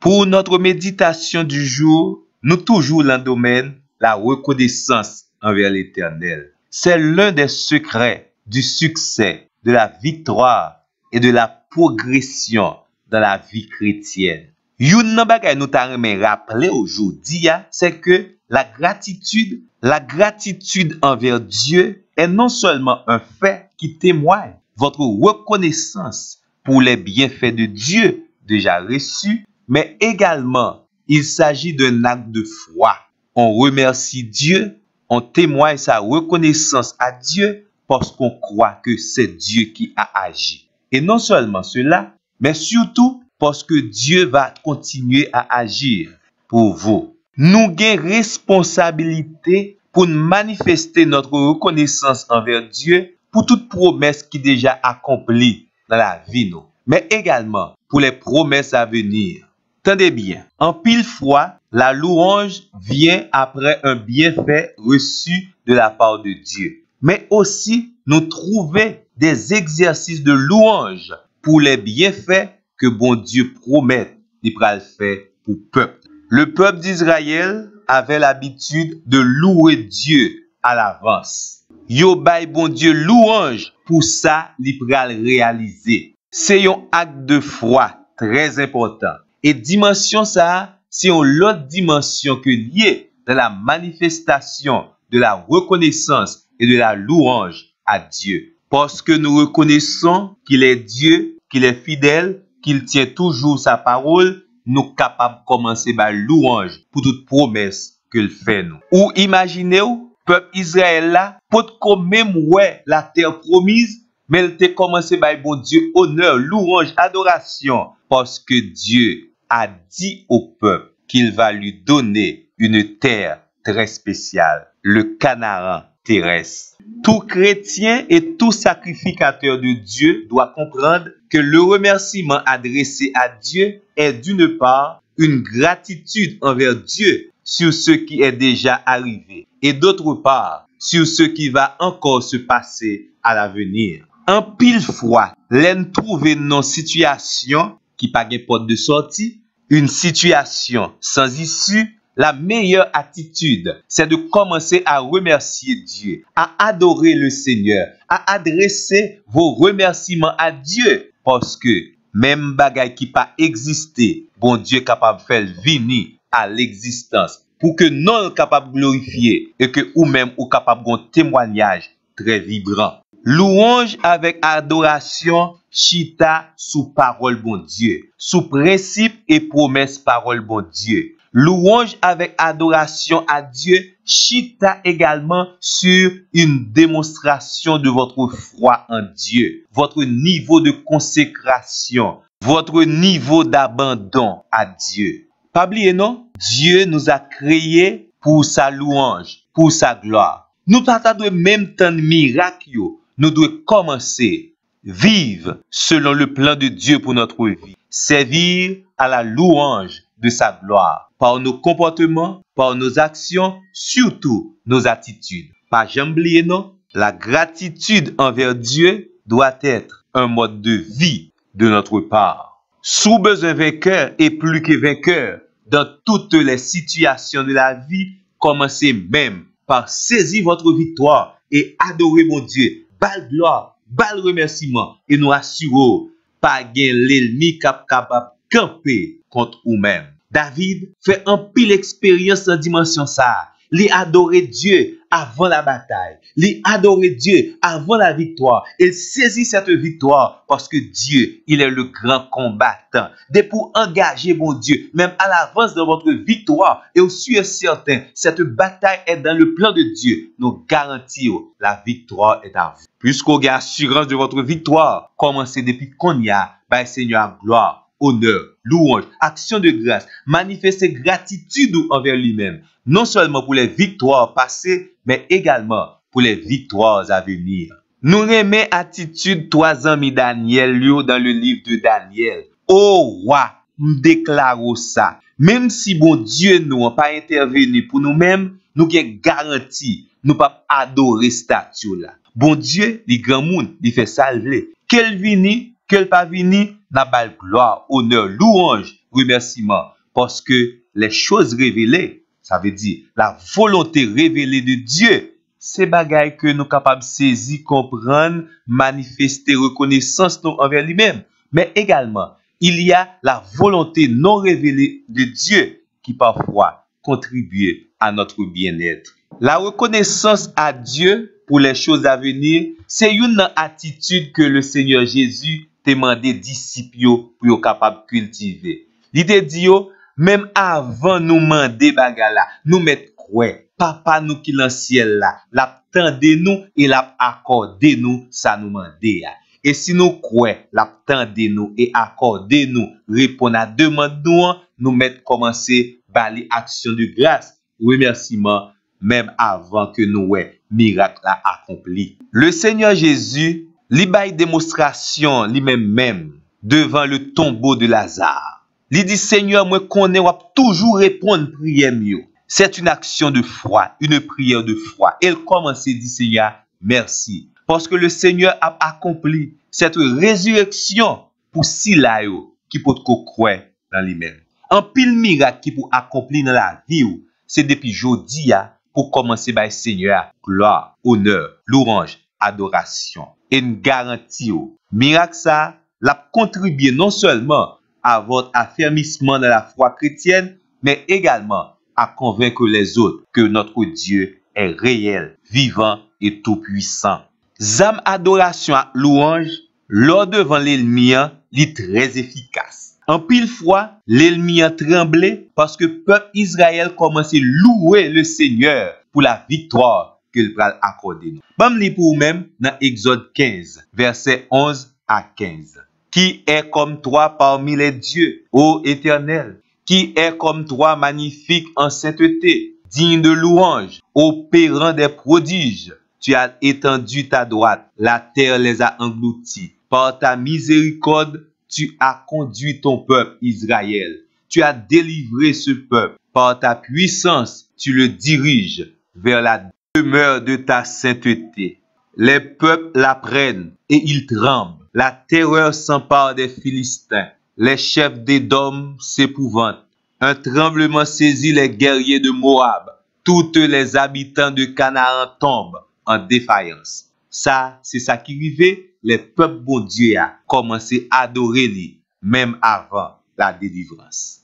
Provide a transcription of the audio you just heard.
Pour notre méditation du jour, nous toujours dans le domaine la reconnaissance envers l'Éternel. C'est l'un des secrets du succès, de la victoire et de la progression dans la vie chrétienne. Yon nan bagay nou ta remen rappeler aujourd'hui, c'est que la gratitude envers Dieu est non seulement un fait qui témoigne votre reconnaissance pour les bienfaits de Dieu déjà reçus, mais également il s'agit d'un acte de foi. On remercie Dieu, on témoigne sa reconnaissance à Dieu parce qu'on croit que c'est Dieu qui a agi. Et non seulement cela, mais surtout parce que Dieu va continuer à agir pour vous. Nous avons responsabilité pour manifester notre reconnaissance envers Dieu pour toute promesse qui est déjà accomplie dans la vie, mais également pour les promesses à venir. Tendez bien, en pile fois, la louange vient après un bienfait reçu de la part de Dieu. Mais aussi, nous trouvons des exercices de louange pour les bienfaits que bon Dieu promet de faire pour le peuple. Le peuple d'Israël avait l'habitude de louer Dieu à l'avance. Yo bay bon Dieu louange pour ça li pral réaliser. C'est un acte de foi très important. Et dimension ça, c'est une autre dimension que liée dans la manifestation de la reconnaissance et de la louange à Dieu. Parce que nous reconnaissons qu'il est Dieu, qu'il est fidèle, qu'il tient toujours sa parole, nous sommes capables de commencer par louange pour toute promesse qu'il fait nous. Ou imaginez-vous, peuple Israël là, peut même ouais la terre promise, mais il a commencé par bon Dieu, honneur, louange, adoration, parce que Dieu a dit au peuple qu'il va lui donner une terre très spéciale, le Canaan terrestre. Tout chrétien et tout sacrificateur de Dieu doit comprendre que le remerciement adressé à Dieu est d'une part une gratitude envers Dieu sur ce qui est déjà arrivé et d'autre part sur ce qui va encore se passer à l'avenir. En pile fois, l'en trouver non situation qui pas de porte de sortie, une situation sans issue. La meilleure attitude, c'est de commencer à remercier Dieu, à adorer le Seigneur, à adresser vos remerciements à Dieu. Parce que même bagay qui pas existé, bon Dieu capable de faire venir à l'existence pour que nous capable de glorifier et que ou même ou capable d'un témoignage très vibrant. Louange avec adoration, chita sous parole bon Dieu, sous principe et promesse parole bon Dieu. Louange avec adoration à Dieu, chita également sur une démonstration de votre foi en Dieu, votre niveau de consécration, votre niveau d'abandon à Dieu. Pas oublier non, Dieu nous a créés pour sa louange, pour sa gloire. Nous t'attendons même tant de miracles, nous devons commencer vivre selon le plan de Dieu pour notre vie, servir à la louange de sa gloire, par nos comportements, par nos actions, surtout nos attitudes. Pas jamais oublier non, la gratitude envers Dieu doit être un mode de vie de notre part. Sous besoin vainqueur et plus que vainqueur, dans toutes les situations de la vie, commencez même par saisir votre victoire et adorer mon Dieu. Bal gloire, bal remerciement et nous assurons pas gain l'ennemi capable camper contre vous-même. David fait un pile expérience en dimension ça. Il adorer Dieu avant la bataille. Il adorer Dieu avant la victoire. Il saisit cette victoire parce que Dieu, il est le grand combattant. Dès pour engager mon Dieu, même à l'avance de votre victoire, et au sûr certain, cette bataille est dans le plan de Dieu. Nous garantissons la victoire est à vous. Puisqu'on a assurance de votre victoire, commencez depuis qu'on y a, par Seigneur gloire. Honneur, louange, action de grâce, manifester gratitude envers lui-même, non seulement pour les victoires passées, mais également pour les victoires à venir. Nous aimons attitude 3 amis Daniel dans le livre de Daniel. Oh roi, nous déclarons ça. Même si bon Dieu nous n'a pas intervenu pour nous-mêmes, nous avons garanti, nous pas adorer statue là. Bon Dieu, les grands monde, il fait salver. Quel vini, quel pas vini, n'a pas gloire, honneur, louange, remerciement Parce que les choses révélées, ça veut dire la volonté révélée de Dieu, c'est bagaille que nous capables de saisir, comprendre, manifester reconnaissance envers lui-même. Mais également, il y a la volonté non révélée de Dieu qui parfois contribue à notre bien-être. La reconnaissance à Dieu pour les choses à venir, c'est une attitude que le Seigneur Jésus t'a demandé disciples pour être capable de cultiver. L'idée dit, même avant nous demander bagala, nous mettre quoi? Papa nous qui dans le ciel là, l'attendez nous et l'accordez nous ça nous mandé. Et si nous croyons, l'attendez nous et accordez nous, répondre à demande nous mettre commencer par les actions de grâce, remerciement même avant que nous miracle accompli. Le Seigneur Jésus, li bay démonstration lui-même devant le tombeau de Lazare. Il dit Seigneur, moi connais ou toujours répondre prière mieux. C'est une action de foi, une prière de foi. Elle commence à dire Seigneur, merci. Parce que le Seigneur a accompli cette résurrection pour si là qui peut croire dans lui-même. Un pile miracle qui peut accomplir dans la vie, c'est depuis aujourd'hui pour commencer par Seigneur, gloire, honneur, louange, adoration. Et une garantie, miracle ça, l'a contribué non seulement à votre affermissement dans la foi chrétienne, mais également à convaincre les autres que notre Dieu est réel, vivant et tout-puissant. Zam adoration à louange, lors devant l'ennemi, est très efficace. En pile fois, l'ennemi a tremblé parce que le peuple Israël commençait à louer le Seigneur pour la victoire qu'il va accorder. Bam li pour même dans Exode 15, versets 11 à 15. Qui est comme toi parmi les dieux, ô Éternel? Qui est comme toi magnifique en sainteté, digne de louange, opérant des prodiges? Tu as étendu ta droite, la terre les a engloutis. Par ta miséricorde, tu as conduit ton peuple Israël. Tu as délivré ce peuple. Par ta puissance, tu le diriges vers la demeure de ta sainteté. Les peuples l'apprennent et ils tremblent. La terreur s'empare des Philistins. Les chefs d'Édom s'épouvantent. Un tremblement saisit les guerriers de Moab. Toutes les habitants de Canaan tombent en défaillance. Ça, c'est ça qui arrivait. Les peuples bon Dieu a commencé à adorer lui, même avant la délivrance.